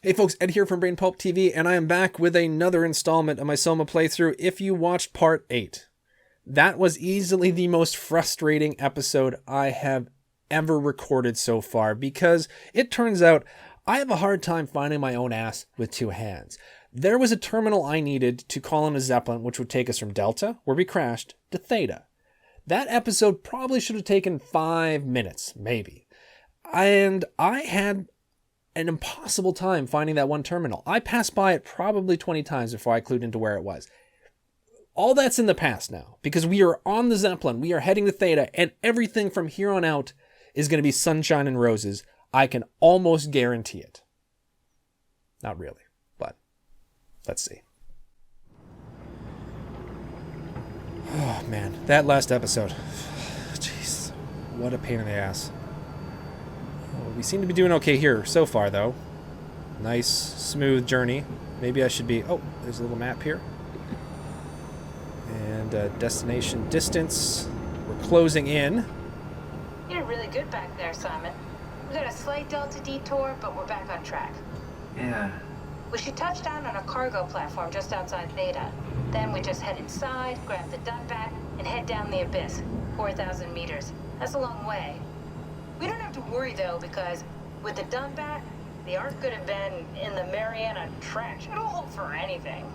Hey folks, Ed here from Brain Pulp TV, and I am back with another installment of my SOMA playthrough. If you watched part 8, that was easily the most frustrating episode I have ever recorded so far, because it turns out I have a hard time finding my own ass with two hands. There was a terminal I needed to call in a Zeppelin, which would take us from Delta, where we crashed, to Theta. That episode probably should have taken 5 minutes, maybe. And I had an impossible time finding that one terminal. I passed by it probably 20 times before I clued into where it was. All that's in the past now, because we are on the Zeppelin, we are heading to Theta, and everything from here on out is going to be sunshine and roses. I can almost guarantee it. Not really, but let's see. Oh man, that last episode. Jeez, what a pain in the ass. We seem to be doing okay here so far, though. Nice, smooth journey. Maybe I should be... Oh, there's a little map here. And destination distance. We're closing in. You did really good back there, Simon. We got a slight Delta detour, but we're back on track. Yeah. We should touch down on a cargo platform just outside Theta. Then we just head inside, grab the Dunbat, and head down the abyss. 4,000 meters. That's a long way. We don't have to worry, though, because with the Dunbat, the Ark could have been in the Mariana Trench. It'll hold for anything.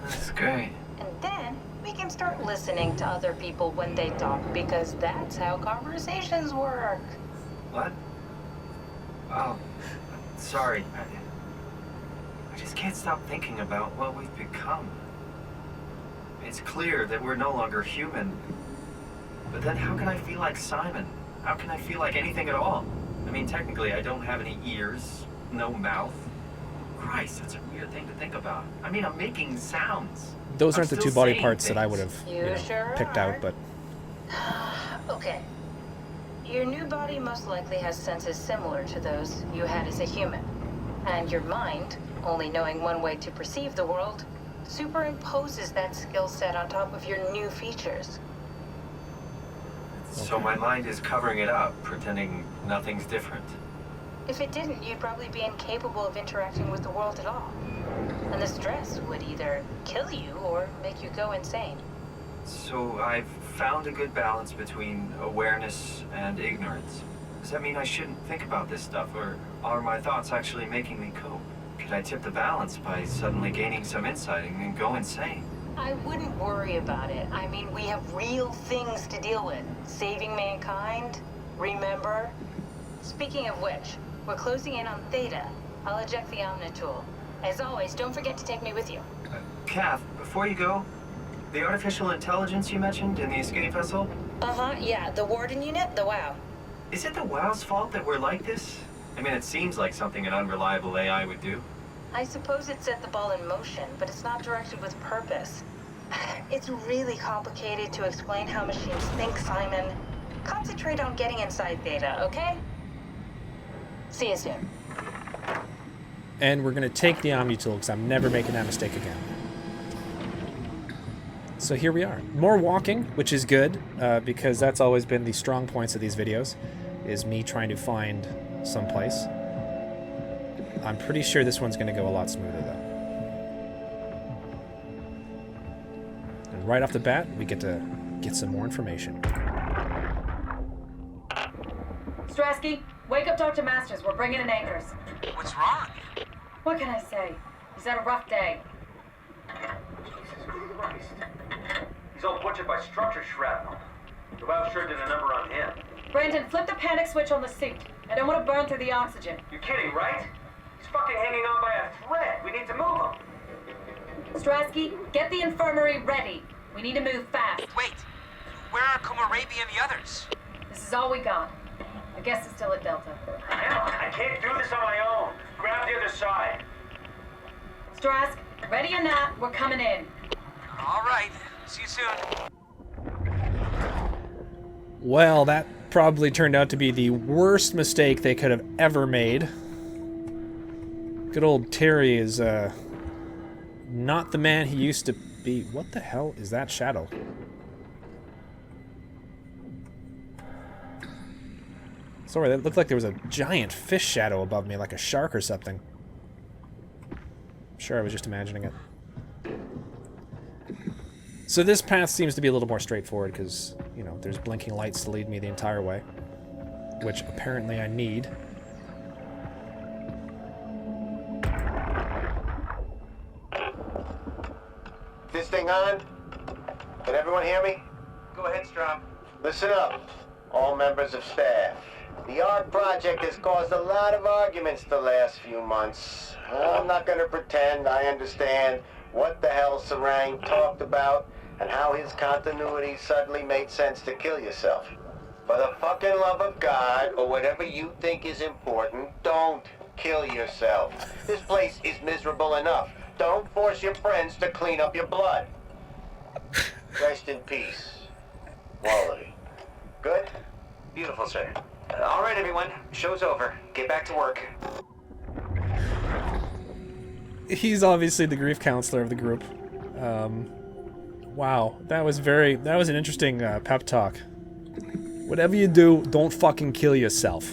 That's great. And then we can start listening to other people when they talk, because that's how conversations work. What? Oh, sorry. I just can't stop thinking about what we've become. It's clear that we're no longer human. But then how can I feel like Simon? How can I feel like anything at all? I mean, technically, I don't have any ears, no mouth. Christ, that's a weird thing to think about. I mean, I'm making sounds. Those aren't the two body saying parts things. that I would have Sure picked are. out, but... Okay. Your new body most likely has senses similar to those you had as a human. And your mind, only knowing one way to perceive the world, superimposes that skill set on top of your new features. So my mind is covering it up, pretending nothing's different. If it didn't, you'd probably be incapable of interacting with the world at all. And the stress would either kill you or make you go insane. So I've found a good balance between awareness and ignorance. Does that mean I shouldn't think about this stuff, or are my thoughts actually making me cope? Could I tip the balance by suddenly gaining some insight and go insane? I wouldn't worry about it. I mean, we have real things to deal with. Saving mankind, remember? Speaking of which, we're closing in on Theta. I'll eject the Omnitool. As always, don't forget to take me with you. Kath, before you go, the artificial intelligence you mentioned in the escape vessel? Uh-huh, yeah, the Warden unit, the WOW. Is it the WOW's fault that we're like this? I mean, it seems like something an unreliable AI would do. I suppose it set the ball in motion, but it's not directed with purpose. It's really complicated to explain how machines think, Simon. Concentrate on getting inside Theta, okay? See you soon. And we're going to take the Omnitool, because I'm never making that mistake again. So here we are. More walking, which is good, because that's always been the strong points of these videos, is me trying to find someplace. I'm pretty sure this one's going to go a lot smoother, though. And right off the bat, we get to get some more information. Strasky, wake up Dr. Masters. We're bringing in anchors. What's wrong? What can I say? He's had a rough day. Jesus Christ. He's all butchered by structure shrapnel. The WOW sure did a number on him. Brandon, flip the panic switch on the suit. I don't want to burn through the oxygen. You're kidding, right? He's fucking hanging on by a thread. We need to move him. Strasky, get the infirmary ready. We need to move fast. Wait, where are Komorebi and the others? This is all we got. I guess it's still at Delta. Hell, I can't do this on my own. Grab the other side. Strask, ready or not, we're coming in. All right, see you soon. Well, that probably turned out to be the worst mistake they could have ever made. Good old Terry is, not the man he used to be. What the hell is that shadow? Sorry, that looked like there was a giant fish shadow above me, like a shark or something. Sure, I was just imagining it. So this path seems to be a little more straightforward because, you know, there's blinking lights to lead me the entire way, which apparently I need. This thing on? Can everyone hear me? Go ahead, Strom. Listen up, all members of staff. The ARC project has caused a lot of arguments the last few months. I'm not gonna pretend I understand what the hell Sarang talked about and how his continuity suddenly made sense to kill yourself. For the fucking love of God, or whatever you think is important, don't kill yourself. This place is miserable enough. Don't force your friends to clean up your blood. Rest in peace. Quality. Good? Beautiful, sir. All right, everyone. Show's over. Get back to work. He's obviously the grief counselor of the group. Wow, that was an interesting pep talk. Whatever you do, don't fucking kill yourself.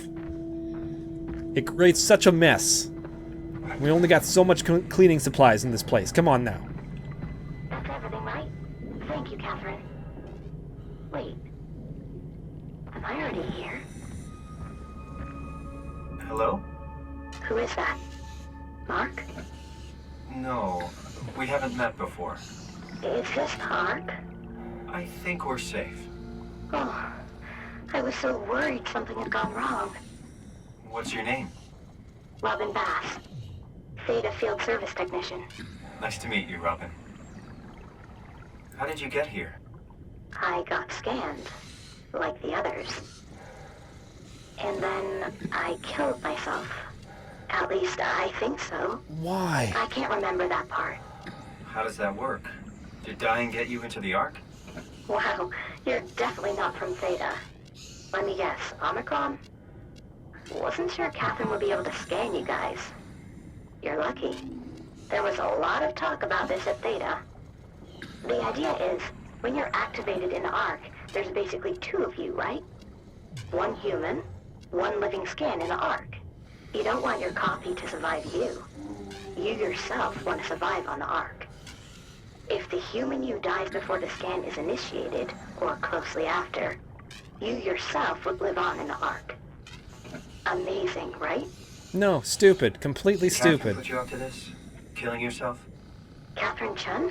It creates such a mess. We only got so much cleaning supplies in this place. Come on now. That's everything, right? Thank you, Catherine. Wait. Am I already here? Hello? Who is that? Mark? No, we haven't met before. Is this Mark? I think we're safe. Oh, I was so worried something had gone wrong. What's your name? Robin Bass. Theta Field Service Technician. Nice to meet you, Robin. How did you get here? I got scanned, like the others. And then I killed myself. At least I think so. Why? I can't remember that part. How does that work? Did dying get you into the Ark? Wow, you're definitely not from Theta. Let me guess, Omicron? Wasn't sure Catherine would be able to scan you guys. You're lucky. There was a lot of talk about this at Theta. The idea is, when you're activated in the Ark, there's basically two of you, right? One human, one living scan in the Ark. You don't want your copy to survive you. You yourself want to survive on the Ark. If the human you dies before the scan is initiated, or closely after, you yourself would live on in the Ark. Amazing, right? No, stupid. Completely Catherine stupid. put you up to this? Killing yourself? Catherine Chun?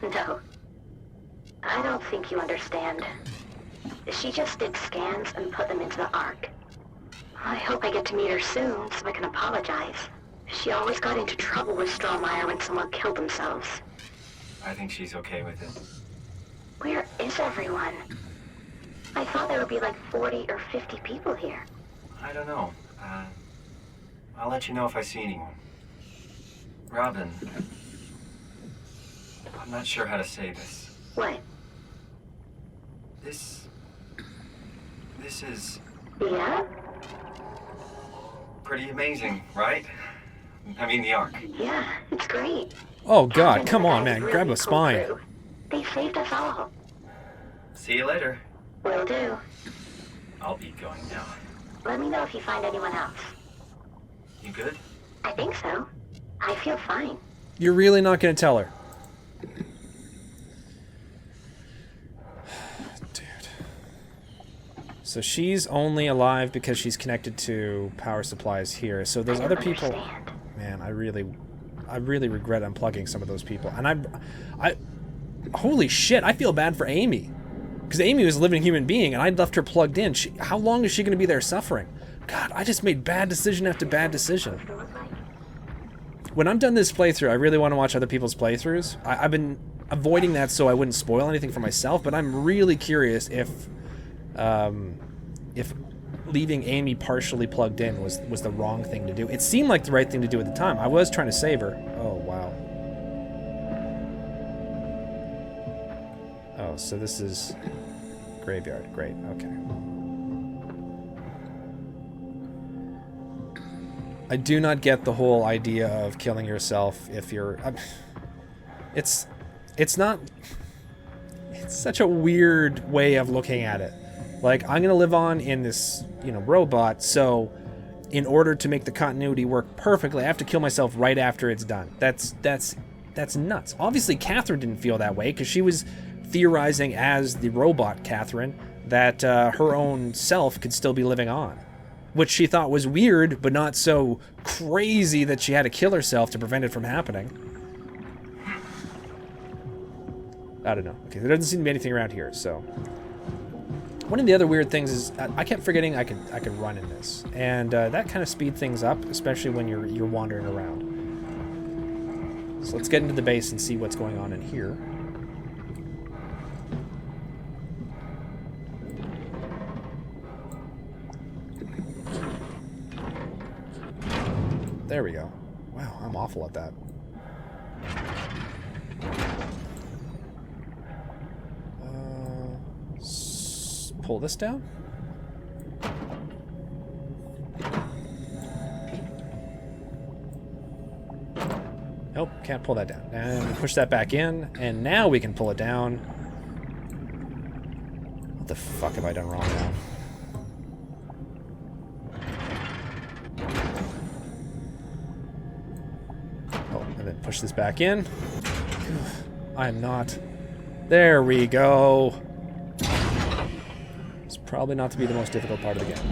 No. I don't think you understand. She just did scans and put them into the Ark. I hope I get to meet her soon so I can apologize. She always got into trouble with Strohmeyer when someone killed themselves. I think she's okay with it. Where is everyone? I thought there would be like 40 or 50 people here. I don't know. I'll let you know if I see anyone. Robin, I'm not sure how to say this. What? This is Yeah? pretty amazing, right? I mean, the Ark. Yeah, it's great. Oh god, Catherine come and on, the man. guys Grab really a spine. pulled through. They saved us all. See you later. Will do. I'll be going now. Let me know if you find anyone else. You good? I think so. I feel fine. You're really not going to tell her? Dude. So she's only alive because she's connected to power supplies here. So those I other don't people... understand. Man, I really regret unplugging some of those people. And I holy shit, I feel bad for Amy. Because Amy was a living human being, and I left her plugged in. How long is she going to be there suffering? God, I just made bad decision after bad decision. When I'm done this playthrough, I really want to watch other people's playthroughs. I've been avoiding that so I wouldn't spoil anything for myself, but I'm really curious if leaving Amy partially plugged in was the wrong thing to do. It seemed like the right thing to do at the time. I was trying to save her. Oh, wow. Oh, so this is graveyard. Great, okay. I do not get the whole idea of killing yourself if you're... It's not... It's such a weird way of looking at it. Like, I'm gonna live on in this, robot, so in order to make the continuity work perfectly, I have to kill myself right after it's done. That's nuts. Obviously, Catherine didn't feel that way because she was theorizing as the robot Catherine that her own self could still be living on, which she thought was weird, but not so crazy that she had to kill herself to prevent it from happening. I don't know. Okay, there doesn't seem to be anything around here, so. One of the other weird things is I kept forgetting I could run in this, and that kind of speed things up, especially when you're wandering around. So let's get into the base and see what's going on in here. There we go. Wow, I'm awful at that. Pull this down. Nope, can't pull that down. And push that back in, and now we can pull it down. What the fuck have I done wrong now? Oh, and then push this back in. I am not. There we go. It's probably not to be the most difficult part of the game.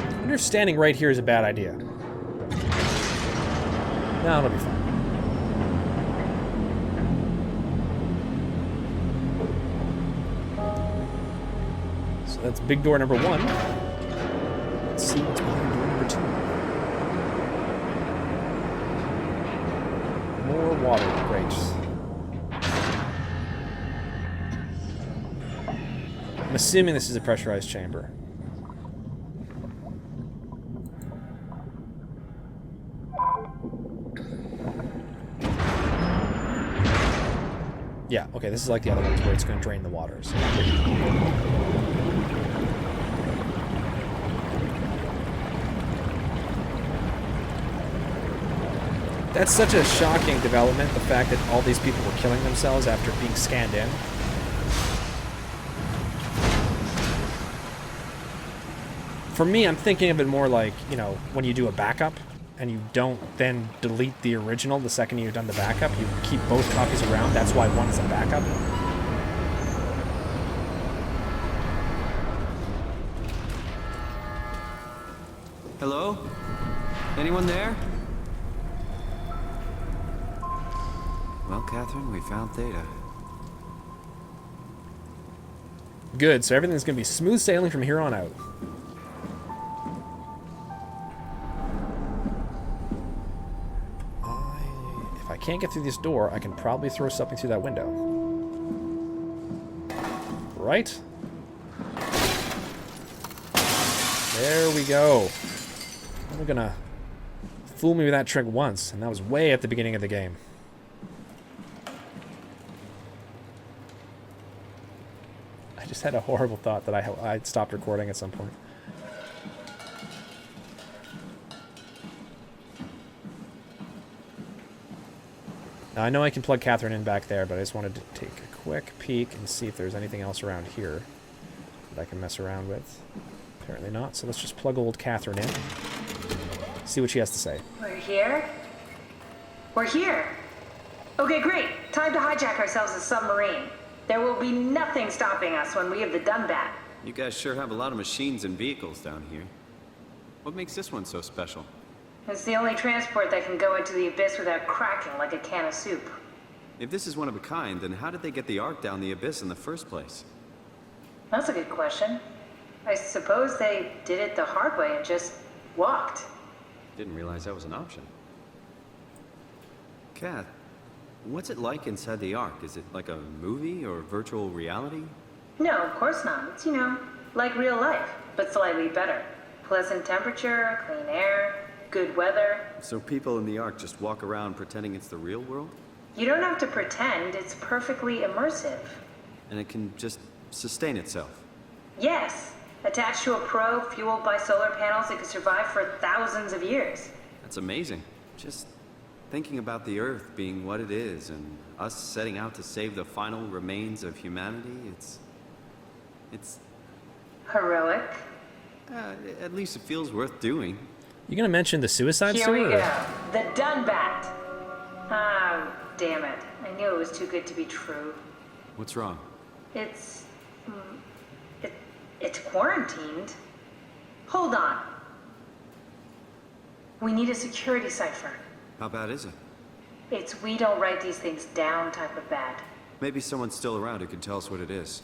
I wonder if standing right here is a bad idea. No, it'll be fine. So that's big door number 1. Let's see what's behind door number 2. More water, great. I'm assuming this is a pressurized chamber. Yeah, okay, this is like the other ones where it's going to drain the water. So. That's such a shocking development, the fact that all these people were killing themselves after being scanned in. For me, I'm thinking of it more like, you know, when you do a backup and you don't then delete the original the second you've done the backup, you keep both copies around. That's why one is a backup. Hello? Anyone there? Well, Catherine, we found Theta. Good, so everything's going to be smooth sailing from here on out. If I can't get through this door, I can probably throw something through that window. Right? There we go. I'm going to fool me with that trick once, and that was way at the beginning of the game. I just had a horrible thought that I'd stopped recording at some point. Now, I know I can plug Catherine in back there, but I just wanted to take a quick peek and see if there's anything else around here that I can mess around with. Apparently not, so let's just plug old Catherine in. See what she has to say. We're here? We're here! Okay, great. Time to hijack ourselves a submarine. There will be nothing stopping us when we have the Dunbat. You guys sure have a lot of machines and vehicles down here. What makes this one so special? It's the only transport that can go into the abyss without cracking like a can of soup. If this is one of a kind, then how did they get the Ark down the abyss in the first place? That's a good question. I suppose they did it the hard way and just walked. Didn't realize that was an option. Kath, what's it like inside the Ark? Is it like a movie or virtual reality? No, of course not. It's, like real life, but slightly better. Pleasant temperature, clean air, good weather. So people in the Ark just walk around pretending it's the real world? You don't have to pretend, it's perfectly immersive. And it can just sustain itself? Yes. Attached to a probe fueled by solar panels, it could survive for thousands of years. That's amazing. Just Thinking about the Earth being what it is and us setting out to save the final remains of humanity, it's Heroic. at least it feels worth doing. You gonna mention the suicide Here story? we go. The Dunbat. Oh, damn it. I knew it was too good to be true. What's wrong? It's... It's quarantined. Hold on. We need a security cipher. How bad is it? It's we don't write these things down type of bad. Maybe someone's still around who can tell us what it is.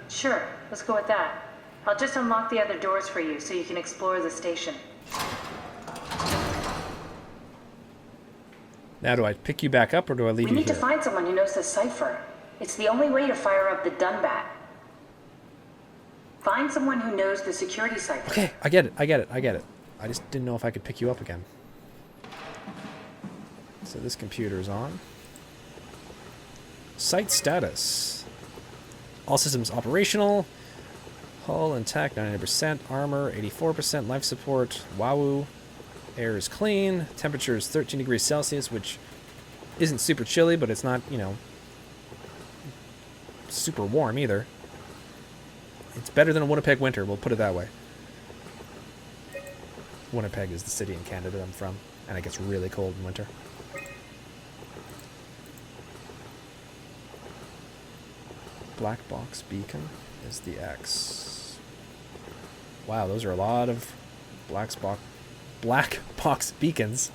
Sure, let's go with that. I'll just unlock the other doors for you so you can explore the station. Now, do I pick you back up or do I leave We you need to here? find someone who knows the cipher. It's the only way to fire up the Dunbat. Find someone who knows the security cipher. Okay, I get it. I just didn't know if I could pick you up again. So this computer is on. Site status. All systems operational. Hull intact, 99%. Armor, 84%. Life support, wahoo. Air is clean. Temperature is 13 degrees Celsius, which isn't super chilly, but it's not, you know, super warm either. It's better than a Winnipeg winter, we'll put it that way. Winnipeg is the city in Canada I'm from, and it gets really cold in winter. Black box beacon is the X. Wow, those are a lot of black box beacons.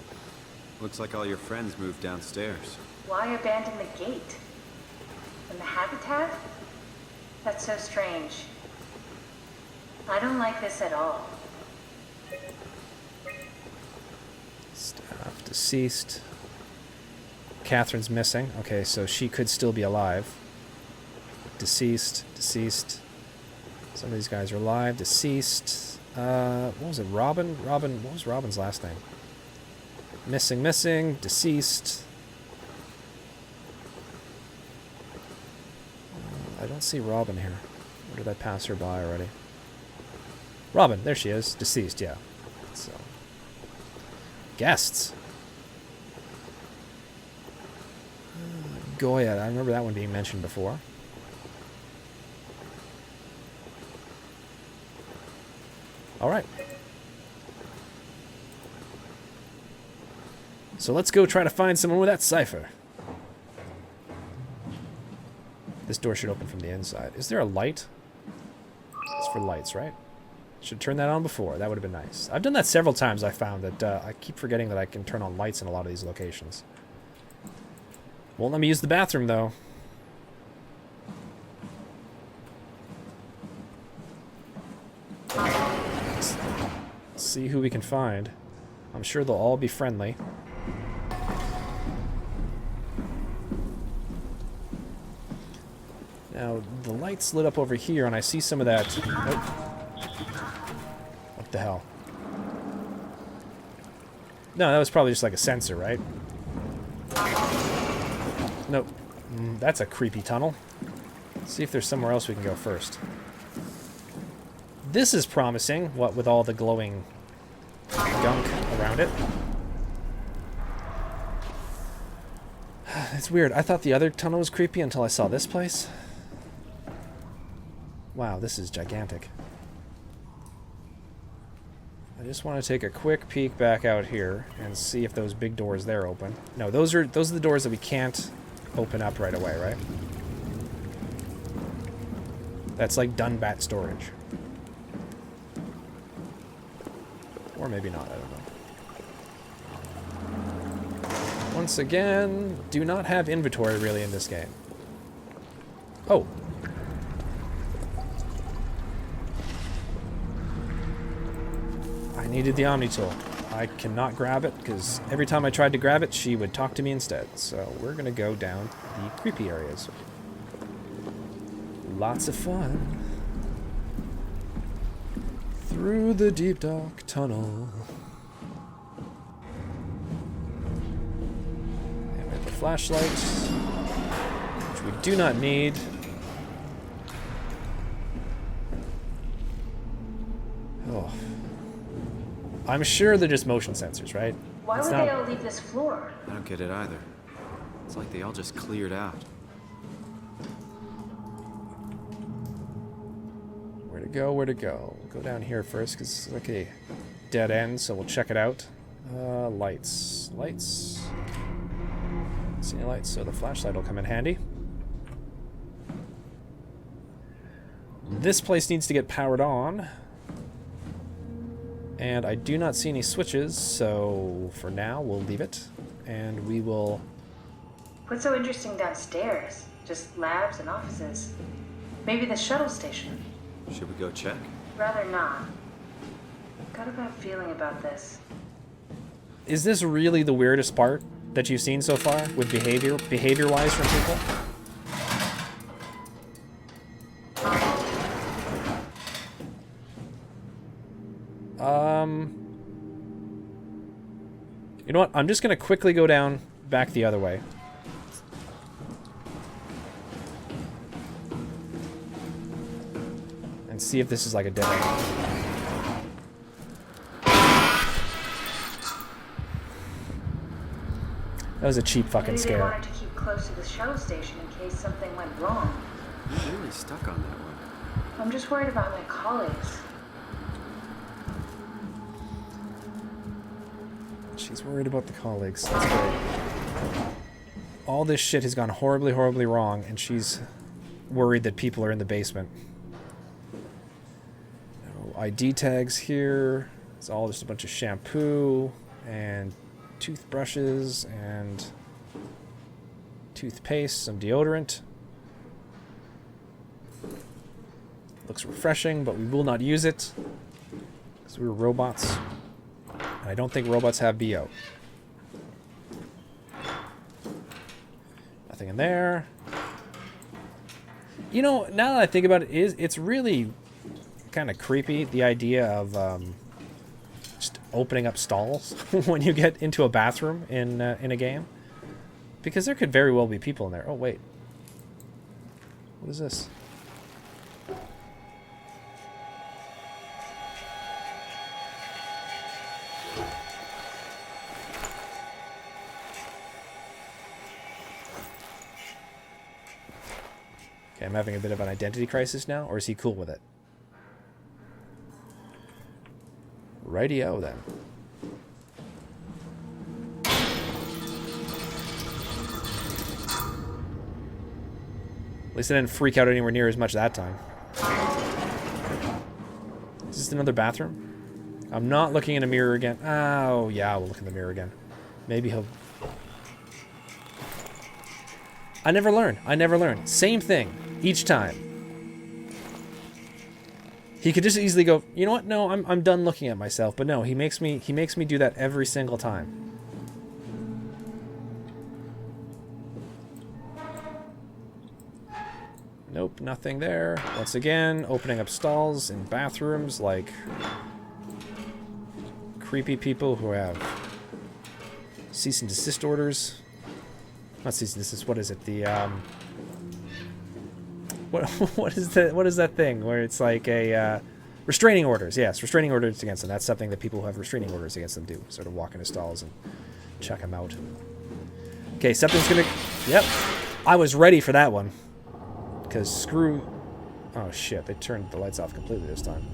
Looks like all your friends moved downstairs. Why abandon the gate? And the habitat? That's so strange. I don't like this at all. Staff deceased. Catherine's missing. Okay, so she could still be alive. Deceased. Some of these guys are alive. Deceased. What was it? Robin? What was Robin's last name? Missing. Deceased. I don't see Robin here. Or did I pass her by already? Robin, there she is. Deceased, yeah. So, guests. Goya, I remember that one being mentioned before. Alright. So let's go try to find someone with that cipher. This door should open from the inside. Is there a light? It's for lights, right? Should turn that on before. That would have been nice. I've done that several times. I found that I keep forgetting that I can turn on lights in a lot of these locations. Won't let me use the bathroom, though. Let's see who we can find. I'm sure they'll all be friendly. Now, the lights lit up over here, and I see some of that... Nope. What the hell? No, that was probably just like a sensor, right? Nope. That's a creepy tunnel. Let's see if there's somewhere else we can go first. This is promising, what with all the glowing gunk around it. It's weird. I thought the other tunnel was creepy until I saw this place. Wow, this is gigantic. I just want to take a quick peek back out here and see if those big doors there open. No, those are the doors that we can't open up right away, right? That's like Dunbat storage. Or maybe not, I don't know. Once again, do not have inventory really in this game. Oh. I needed the Omni tool. I cannot grab it because every time I tried to grab it, she would talk to me instead. So we're going to go down the creepy areas. Lots of fun. Through the deep dark tunnel. And we have a flashlight, which we do not need. Oh. I'm sure they're just motion sensors, right? Why would they all leave this floor? I don't get it either. It's like they all just cleared out. Where to go? Where to go? We'll go down here first because it's like a dead end, so we'll check it out. Lights. Lights. Don't see any lights, so the flashlight will come in handy. This place needs to get powered on. And I do not see any switches, so for now we'll leave it. And we will... What's so interesting downstairs? Just labs and offices. Maybe the shuttle station. Should we go check? Rather not. Got a bad feeling about this. Is this really the weirdest part that you've seen so far with behavior-wise from people? You know what? I'm just gonna quickly go down back the other way. And see if this is like a dead end. That was a cheap fucking Maybe scare. they wanted to keep close to the shuttle station in case something went wrong. You're really stuck on that one. I'm just worried about my colleagues. She's worried about the colleagues. That's great. All this shit has gone horribly, horribly wrong, and she's worried that people are in the basement. No ID tags here. It's all just a bunch of shampoo and toothbrushes and toothpaste, some deodorant. Looks refreshing, but we will not use it because we're robots. And I don't think robots have BO. Nothing in there. You know, now that I think about it, it's really kind of creepy, the idea of just opening up stalls when you get into a bathroom in a game. Because there could very well be people in there. Oh, wait. What is this? Okay, I'm having a bit of an identity crisis now, or is he cool with it? Rightio then. At least I didn't freak out anywhere near as much that time. Is this another bathroom? I'm not looking in a mirror again. Oh, yeah, we'll look in the mirror again. Maybe he'll... I never learn. I never learn. Same thing. Each time. He could just easily go, you know what? No, I'm done looking at myself. But no, he makes me do that every single time. Nope, nothing there. Once again, opening up stalls in bathrooms like creepy people who have cease and desist orders. Not cease and desist, what is it? The what is that thing where it's like a restraining orders? Yes, restraining orders against them. That's something that people who have restraining orders against them do. Sort of walk into stalls and check them out. Okay, something's gonna... Yep, I was ready for that one. Because screw... Oh shit, they turned the lights off completely this time.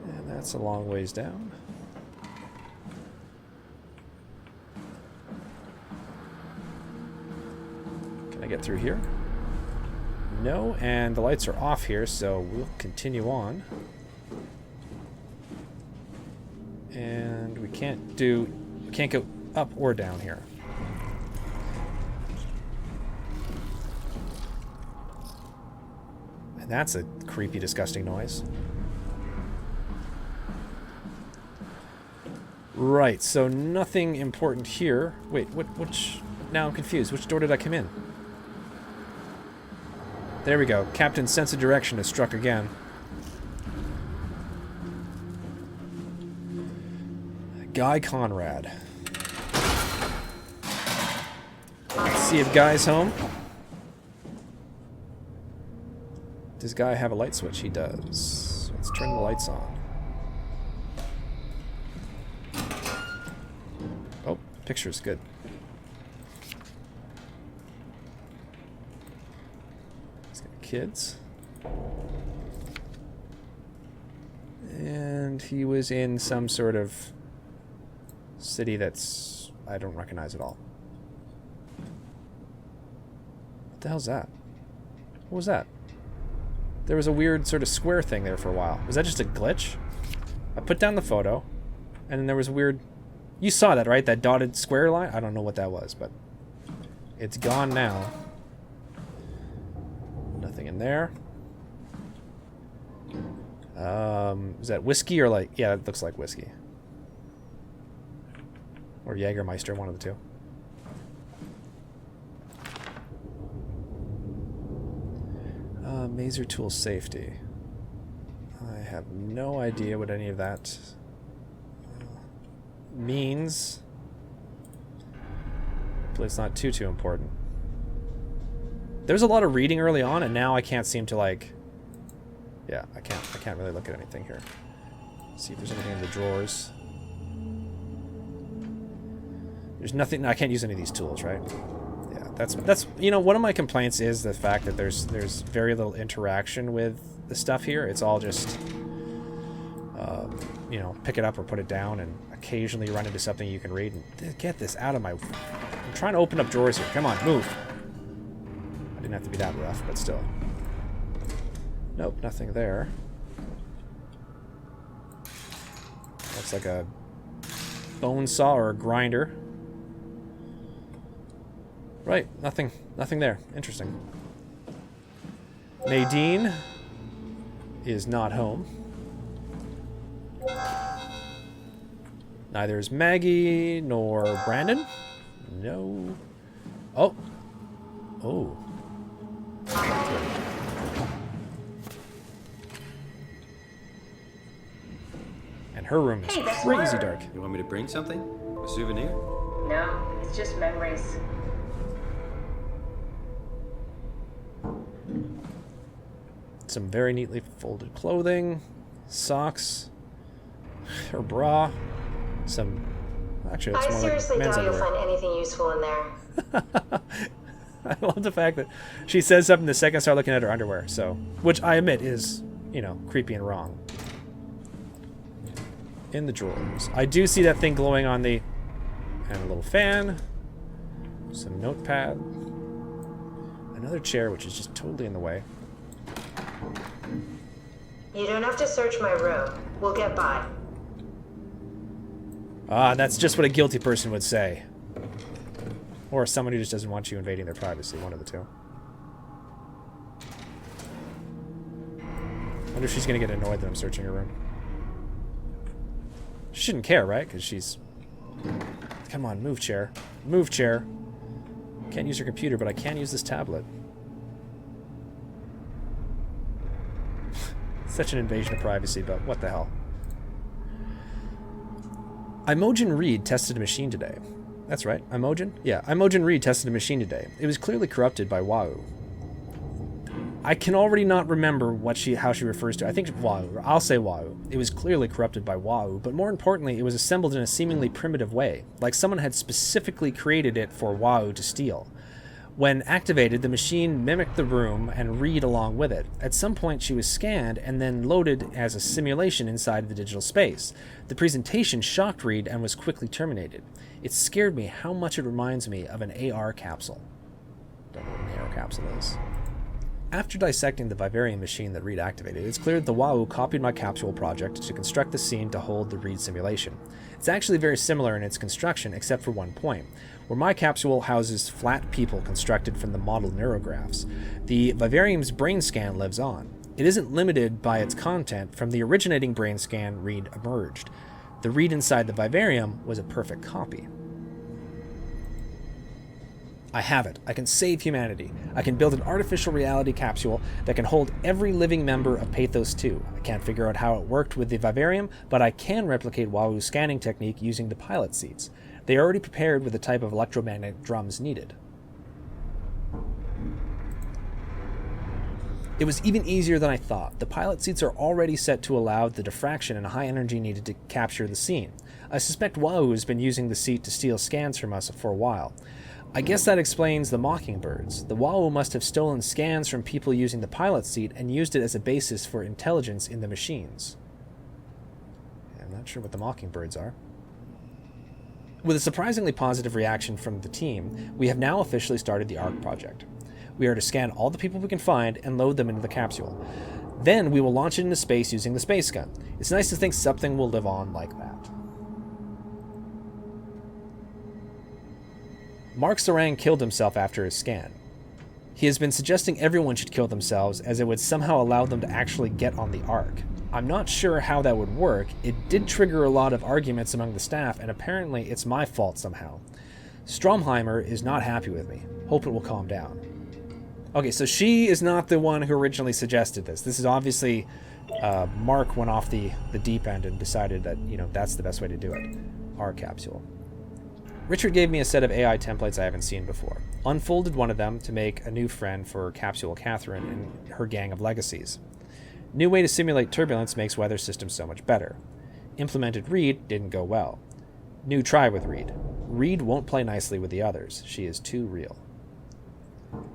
And that's a long ways down. Can I get through here? No, and the lights are off here, so we'll continue on. And we can't go up or down here. And that's a creepy, disgusting noise. Right, so nothing important here. Wait, which... Now I'm confused. Which door did I come in? There we go. Captain's sense of direction is struck again. Guy Conrad. Let's see if Guy's home. Does Guy have a light switch? He does. Let's turn the lights on. picture's good. He's got kids. And he was in some sort of city that's... I don't recognize at all. What the hell's that? What was that? There was a weird sort of square thing there for a while. Was that just a glitch? I put down the photo, and then there was a weird... You saw that, right? That dotted square line? I don't know what that was, but... It's gone now. Nothing in there. Is that whiskey or like... Yeah, it looks like whiskey. Or Jägermeister, one of the two. Maser tool safety. I have no idea what any of that means. But it's not too important. There was a lot of reading early on, and now I can't seem to like... Yeah, I can't really look at anything here. See if there's anything in the drawers. There's nothing. I can't use any of these tools, right? Yeah, that's you know, one of my complaints is the fact that there's very little interaction with the stuff here. It's all just you know, pick it up or put it down, and occasionally run into something you can read. And get this out of my... I'm trying to open up drawers here. Come on, move. I didn't have to be that rough, but still. Nope, nothing there. Looks like a bone saw or a grinder. Right, nothing there. Interesting. Nadine is not home. Neither is Maggie nor Brandon. No. Oh. Oh. And her room is crazy dark. You want me to bring something? A souvenir? No, it's just memories. Some very neatly folded clothing, socks, her bra, some... Actually, it's more like men's underwear. I seriously doubt you'll find anything useful in there. I love the fact that she says something the second I start looking at her underwear, so... Which I admit is, you know, creepy and wrong. In the drawers. I do see that thing glowing on the... And a little fan. Some notepad. Another chair, which is just totally in the way. You don't have to search my room. We'll get by. Ah, that's just what a guilty person would say. Or someone who just doesn't want you invading their privacy, one of the two. I wonder if she's going to get annoyed that I'm searching her room. She shouldn't care, right? Because she's... Come on, move chair. Move chair. Can't use her computer, but I can use this tablet. Such an invasion of privacy, but what the hell. Imogen Reed tested a machine today. That's right, Imogen? Yeah, Imogen Reed tested a machine today. It was clearly corrupted by WAU. I can already not remember how she refers to it. I think WAU. I'll say WAU. It was clearly corrupted by WAU, but more importantly, it was assembled in a seemingly primitive way, like someone had specifically created it for WAU to steal. When activated, the machine mimicked the room and Reed along with it. At some point, she was scanned and then loaded as a simulation inside the digital space. The presentation shocked Reed and was quickly terminated. It scared me how much it reminds me of an AR capsule. Don't know what an AR capsule is. After dissecting the Vivarium machine that Reed activated, it's clear that the WAU copied my capsule project to construct the scene to hold the Reed simulation. It's actually very similar in its construction, except for one point. Where my capsule houses flat people constructed from the model neurographs, the Vivarium's brain scan lives on. It isn't limited by its content. From the originating brain scan, Reed emerged. The Reed inside the Vivarium was a perfect copy. I have it. I can save humanity. I can build an artificial reality capsule that can hold every living member of Pathos 2. I can't figure out how it worked with the Vivarium, but I can replicate WAU's scanning technique using the pilot seats. They are already prepared with the type of electromagnetic drums needed. It was even easier than I thought. The pilot seats are already set to allow the diffraction and high energy needed to capture the scene. I suspect Wahoo has been using the seat to steal scans from us for a while. I guess that explains the Mockingbirds. The Wahoo must have stolen scans from people using the pilot seat and used it as a basis for intelligence in the machines. I'm not sure what the Mockingbirds are. With a surprisingly positive reaction from the team, we have now officially started the ARC project. We are to scan all the people we can find and load them into the capsule. Then we will launch it into space using the space gun. It's nice to think something will live on like that. Mark Sarang killed himself after his scan. He has been suggesting everyone should kill themselves as it would somehow allow them to actually get on the ARC. I'm not sure how that would work. It did trigger a lot of arguments among the staff, and apparently it's my fault somehow. Stromheimer is not happy with me. Hope it will calm down. Okay, so she is not the one who originally suggested this. This is obviously Mark went off the deep end and decided that, that's the best way to do it. Our capsule. Richard gave me a set of AI templates I haven't seen before. Unfolded one of them to make a new friend for Capsule Catherine and her gang of legacies. New way to simulate turbulence makes weather systems so much better. Implemented Reed didn't go well. New try with Reed. Reed won't play nicely with the others. She is too real.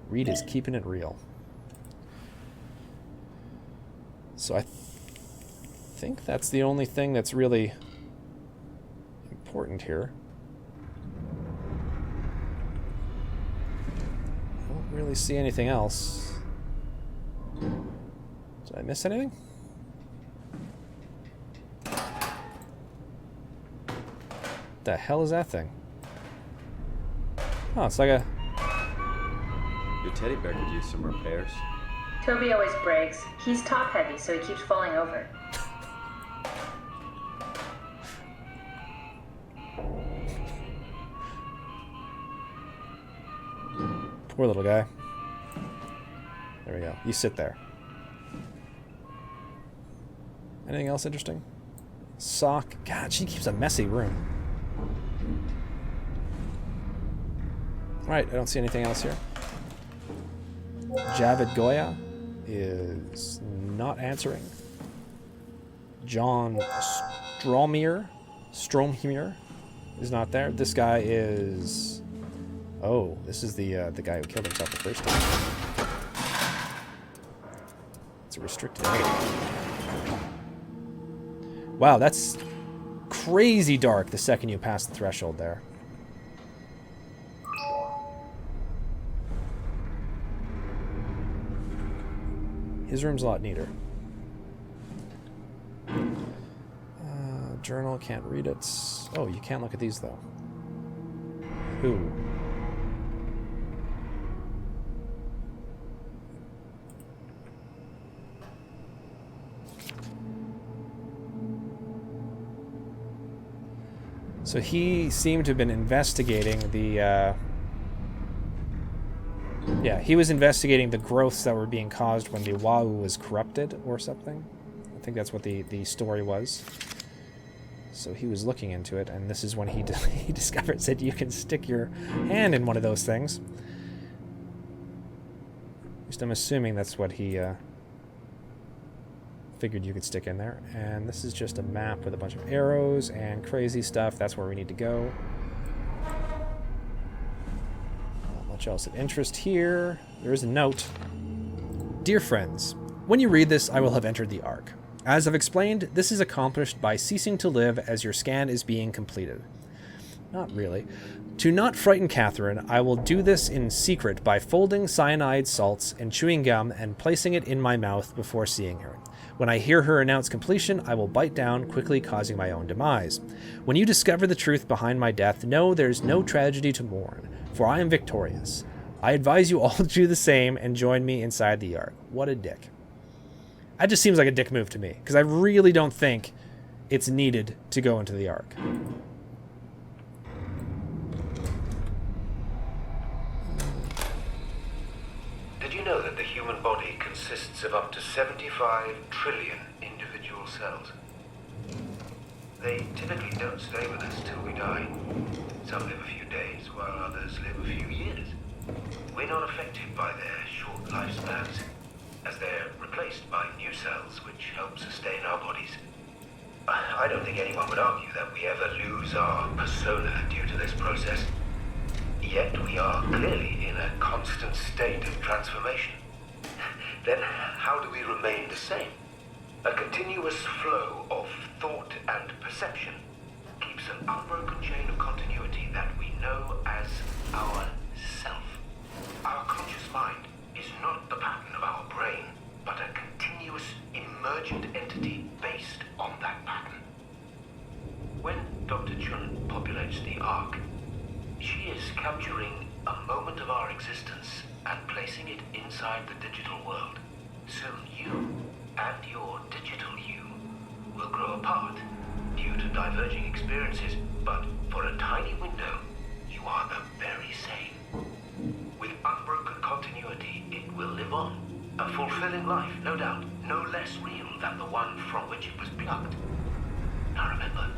Reed is keeping it real. So I think that's the only thing that's really important here. I don't really see anything else. Did I miss anything? The hell is that thing? Oh, it's like a... Your teddy bear could use some repairs. Toby always breaks. He's top heavy, so he keeps falling over. Poor little guy. There we go. You sit there. Anything else interesting? Sock. God, she keeps a messy room. Alright, I don't see anything else here. Javid Goya is not answering. John Stromhier is not there. This guy is... Oh, this is the guy who killed himself the first time. It's a restricted area. Wow, that's crazy dark the second you pass the threshold there. His room's a lot neater. Journal, can't read it. Oh, you can't look at these though. Who? So he seemed to have been investigating the... Yeah, he was investigating the growths that were being caused when the Wahoo was corrupted or something. I think that's what the story was. So he was looking into it, and this is when he discovered that you can stick your hand in one of those things. At least I'm assuming that's what he figured you could stick in there. And this is just a map with a bunch of arrows and crazy stuff. That's where we need to go. Not much else of interest here. There is a note. Dear friends, when you read this, I will have entered the Ark. As I've explained, this is accomplished by ceasing to live as your scan is being completed. Not really. To not frighten Catherine, I will do this in secret by folding cyanide salts and chewing gum and placing it in my mouth before seeing her. When I hear her announce completion, I will bite down, quickly causing my own demise. When you discover the truth behind my death, know there's no tragedy to mourn, for I am victorious. I advise you all to do the same and join me inside the Ark. What a dick. That just seems like a dick move to me, because I really don't think it's needed to go into the Ark. Did you know that the human body consists of up to 75 trillion individual cells? They typically don't stay with us till we die. Some live a few days, while others live a few years. We're not affected by their short lifespans. as they're replaced by new cells which help sustain our bodies. I don't think anyone would argue that we ever lose our persona due to this process. Yet we are clearly in a constant state of transformation. Then how do we remain the same? A continuous flow of thought and perception keeps an unbroken chain of continuity that we know as our self. Our conscious mind is not the pattern of our brain, but a continuous emergent entity based on that pattern. When Dr. Chun populates the Ark, she is capturing a moment of our existence and placing it inside the digital world. Soon you and your digital you will grow apart due to diverging experiences, but for a tiny window, you are the very same. With unbroken continuity, it will live on. A fulfilling life, no doubt, no less real than the one from which it was plucked. Now remember,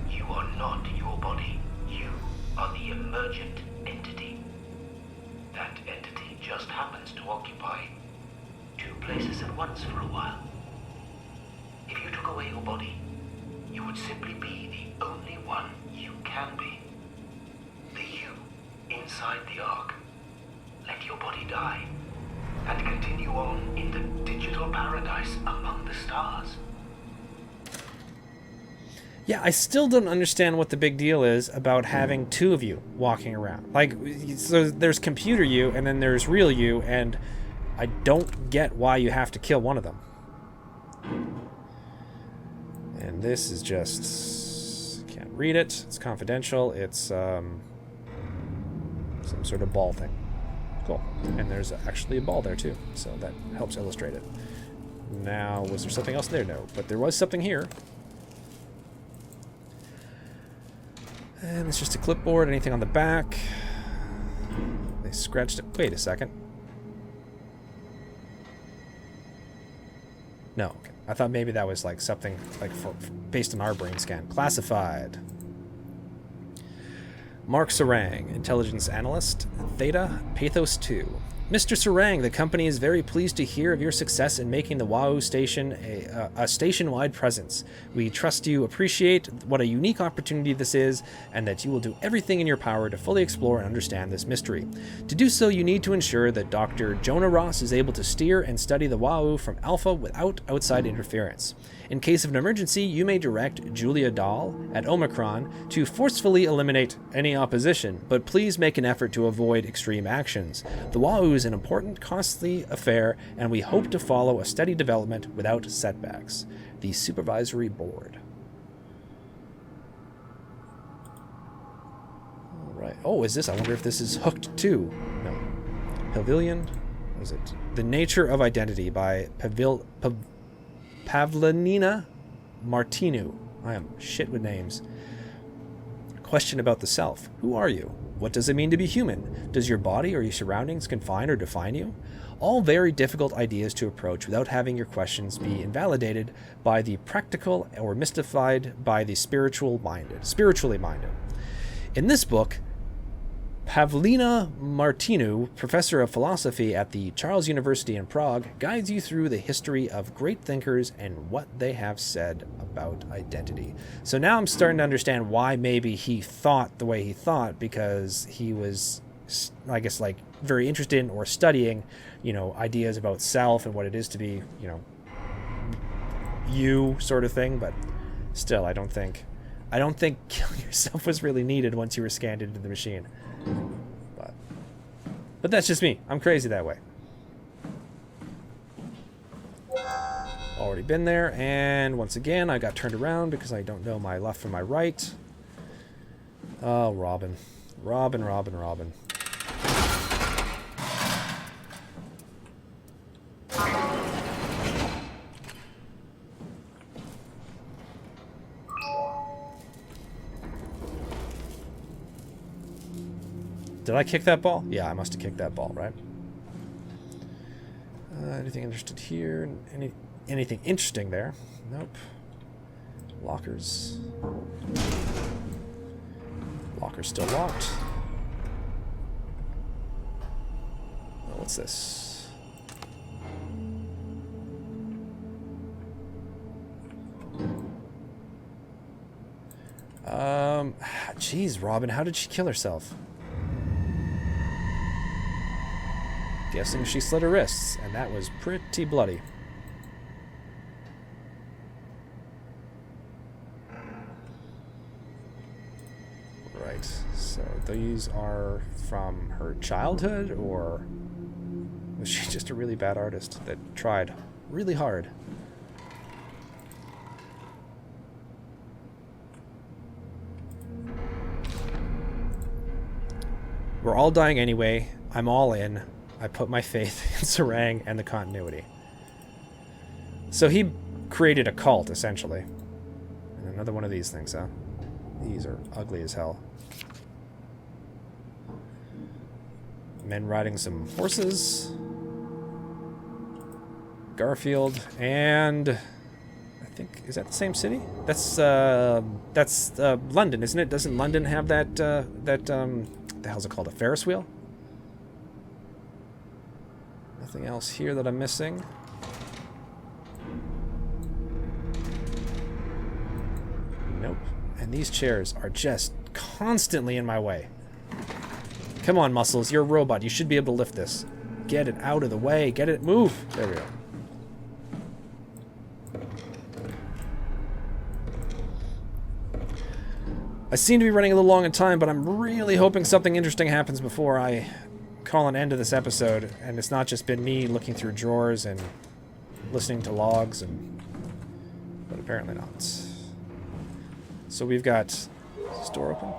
you are not your body. You are the emergent entity. That entity just happens to occupy two places at once for a while. If you took away your body, you would simply be the only one you can be. The you inside the Ark. Let your body die and continue on in the digital paradise among the stars. Yeah, I still don't understand what the big deal is about having two of you walking around. Like, so there's computer you, and then there's real you, and I don't get why you have to kill one of them. And this is just... can't read it. It's confidential. It's some sort of ball thing. Cool. And there's actually a ball there, too, so that helps illustrate it. Now, was there something else there? No, but there was something here. And it's just a clipboard. Anything on the back? They scratched it. Wait a second. No. Okay. I thought maybe that was like something like based on our brain scan. Classified. Mark Sarang, Intelligence Analyst, Theta, Pathos 2. Mr. Sarang, the company is very pleased to hear of your success in making the WAU station a station-wide presence. We trust you appreciate what a unique opportunity this is, and that you will do everything in your power to fully explore and understand this mystery. To do so, you need to ensure that Dr. Jonah Ross is able to steer and study the WAU from Alpha without outside interference. In case of an emergency, you may direct Julia Dahl at Omicron to forcefully eliminate any opposition, but please make an effort to avoid extreme actions. The WAU is an important, costly affair, and we hope to follow a steady development without setbacks. The Supervisory Board. All right. Oh, is this? I wonder if this is hooked too. No. Pavilion. What is it? The Nature of Identity by Pavlina Martinu. I am shit with names. Question about the self. Who are you? What does it mean to be human? Does your body or your surroundings confine or define you? All very difficult ideas to approach without having your questions be invalidated by the practical or mystified by the spiritually minded. In this book, Pavlina Martinu, professor of philosophy at the Charles University in Prague, guides you through the history of great thinkers and what they have said about identity. So now I'm starting to understand why maybe he thought the way he thought, because he was, I guess, like very interested in or studying, ideas about self and what it is to be, you sort of thing. But still, I don't think killing yourself was really needed once you were scanned into the machine. But that's just me. I'm crazy that way. Already been there, and once again I got turned around because I don't know my left from my right. Oh, Robin. Robin. Did I kick that ball? Yeah, I must have kicked that ball, right? Anything interested here? Anything interesting there? Nope. Lockers. Locker's still locked. Oh, what's this? Jeez, Robin, how did she kill herself? Guessing she slit her wrists, and that was pretty bloody. Right, so these are from her childhood, or was she just a really bad artist that tried really hard? We're all dying anyway. I'm all in. I put my faith in Sarang and the continuity. So he created a cult, essentially. And another one of these things, huh? These are ugly as hell. Men riding some horses. Garfield, and I think, is that the same city? That's London, isn't it? Doesn't London have that what the hell's it called? A Ferris wheel? Nothing else here that I'm missing. Nope. And these chairs are just constantly in my way. Come on, Muscles, you're a robot. You should be able to lift this. Get it out of the way. Get it. Move. There we go. I seem to be running a little long in time, but I'm really hoping something interesting happens before I call an end to this episode. And it's not just been me looking through drawers and listening to logs, but apparently not. So we've got... Is this door open?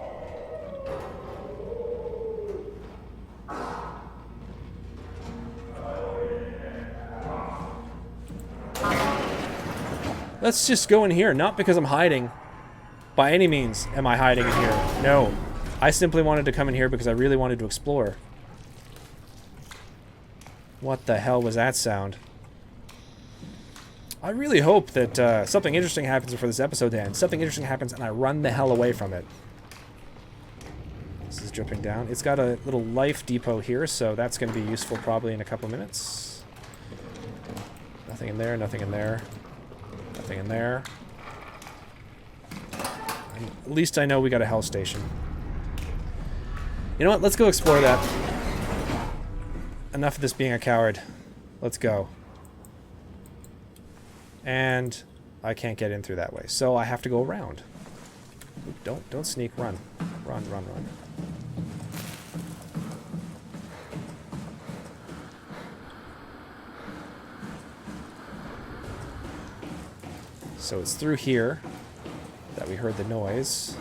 Let's just go in here, not because I'm hiding. By any means am I hiding in here. No. I simply wanted to come in here because I really wanted to explore. What the hell was that sound? I really hope that something interesting happens before this episode ends. Something interesting happens and I run the hell away from it. This is dripping down. It's got a little life depot here, so that's going to be useful probably in a couple of minutes. Nothing in there, nothing in there. Nothing in there. At least I know we got a hell station. You know what? Let's go explore that. Enough of this being a coward. Let's go. And I can't get in through that way, so I have to go around. Don't sneak. Run. Run, run, run. So it's through here that we heard the noise.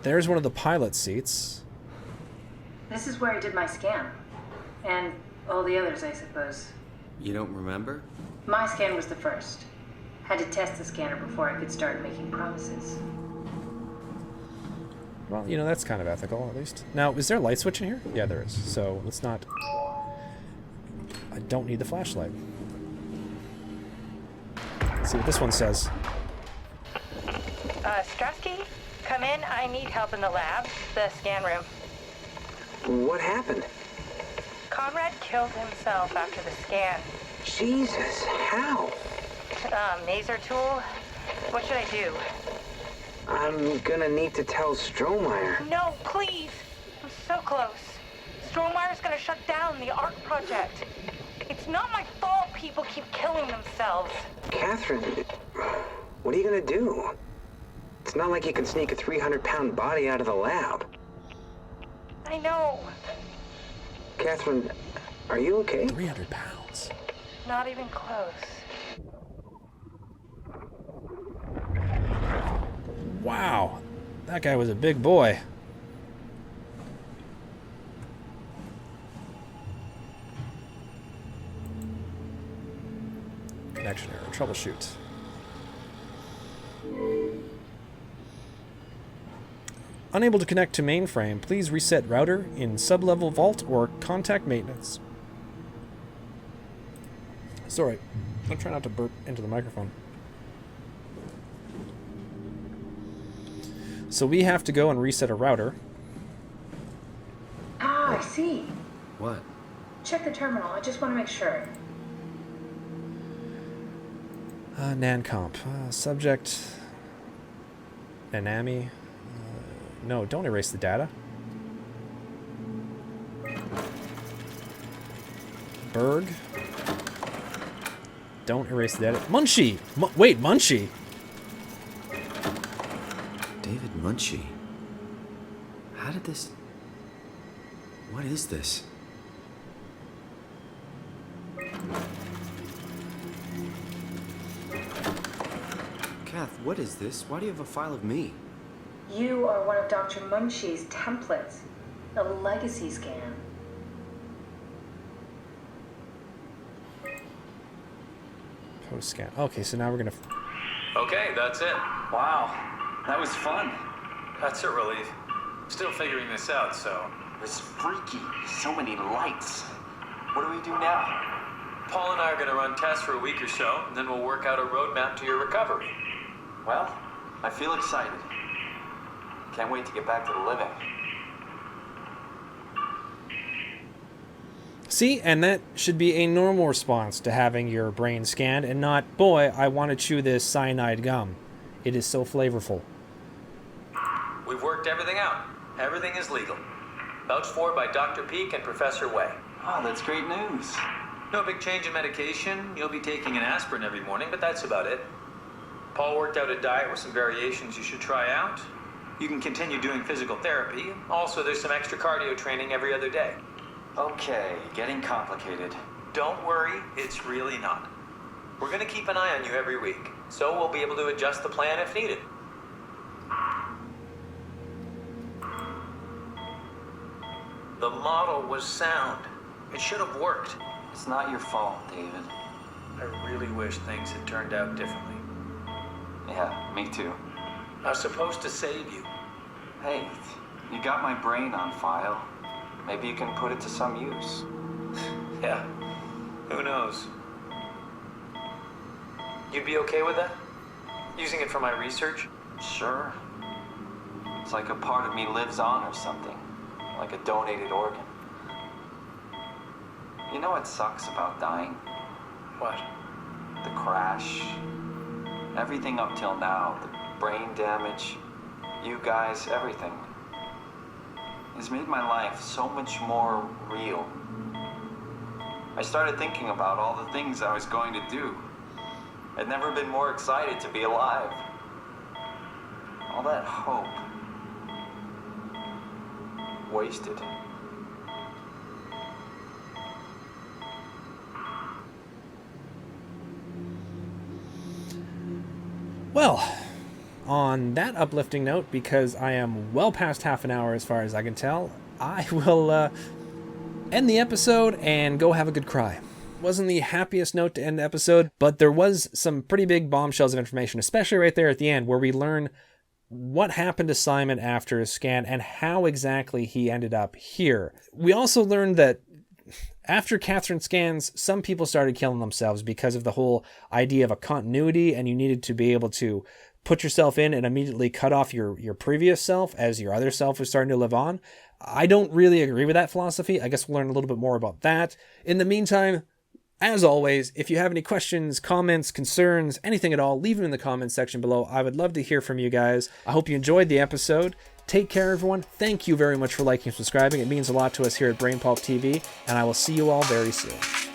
There's one of the pilot seats. This is where I did my scan. And all the others, I suppose. You don't remember? My scan was the first. Had to test the scanner before I could start making promises. Well, you know, that's kind of ethical, at least. Now, is there a light switch in here? Yeah, there is. So, let's not... I don't need the flashlight. Let's see what this one says. Strasky, come in. I need help in the lab, the scan room. What happened? Conrad killed himself after the scan. Jesus, how? Maser tool? What should I do? I'm gonna need to tell Strohmeyer. No, please! I'm so close. Strohmeyer's gonna shut down the ARC project. It's not my fault people keep killing themselves. Catherine, what are you gonna do? It's not like you can sneak a 300-pound body out of the lab. I know. Catherine, are you okay? 300 pounds. Not even close. Wow. That guy was a big boy. Connection error. Troubleshoot. Unable to connect to mainframe, please reset router in sublevel vault or contact maintenance. Sorry, I'm trying not to burp into the microphone. So we have to go and reset a router. Ah, I see. What? Check the terminal. I just want to make sure. Nancomp. Subject. Nanami. No, don't erase the data. Berg. Don't erase the data. Munchie! Wait, Munchie! David Munchie. How did this... What is this? Kath, what is this? Why do you have a file of me? You are one of Dr. Munchie's templates. A legacy scan. Post scan. Okay, so now we're gonna... Okay, that's it. Wow, that was fun. That's a relief. Still figuring this out, so... It was freaky. So many lights. What do we do now? Paul and I are going to run tests for a week or so, and then we'll work out a roadmap to your recovery. Well, I feel excited. Can't wait to get back to the living. See, and that should be a normal response to having your brain scanned, and not, boy, I want to chew this cyanide gum. It is so flavorful. We've worked everything out. Everything is legal. Vouched for by Dr. Peak and Professor Way. Oh, that's great news. No big change in medication. You'll be taking an aspirin every morning, but that's about it. Paul worked out a diet with some variations you should try out. You can continue doing physical therapy. Also, there's some extra cardio training every other day. Okay, getting complicated. Don't worry, it's really not. We're going to keep an eye on you every week, so we'll be able to adjust the plan if needed. The model was sound. It should have worked. It's not your fault, David. I really wish things had turned out differently. Yeah, me too. I was supposed to save you. Hey, you got my brain on file. Maybe you can put it to some use. Yeah, who knows? You'd be okay with that? Using it for my research? Sure. It's like a part of me lives on or something. Like a donated organ. You know what sucks about dying? What? The crash. Everything up till now. The brain damage. You guys, everything. It's made my life so much more real. I started thinking about all the things I was going to do. I'd never been more excited to be alive. All that hope. Wasted. Well, on that uplifting note, because I am well past half an hour as far as I can tell, I will end the episode and go have a good cry. Wasn't the happiest note to end the episode, but there was some pretty big bombshells of information, especially right there at the end, where we learn what happened to Simon after his scan and how exactly he ended up here. We also learned that after Catherine scans, some people started killing themselves because of the whole idea of a continuity, and you needed to be able to put yourself in and immediately cut off your previous self as your other self was starting to live on. I don't really agree with that philosophy. I guess we'll learn a little bit more about that. In the meantime, as always, if you have any questions, comments, concerns, anything at all, leave them in the comments section below. I would love to hear from you guys. I hope you enjoyed the episode. Take care, everyone. Thank you very much for liking and subscribing. It means a lot to us here at BrainPulp TV, and I will see you all very soon.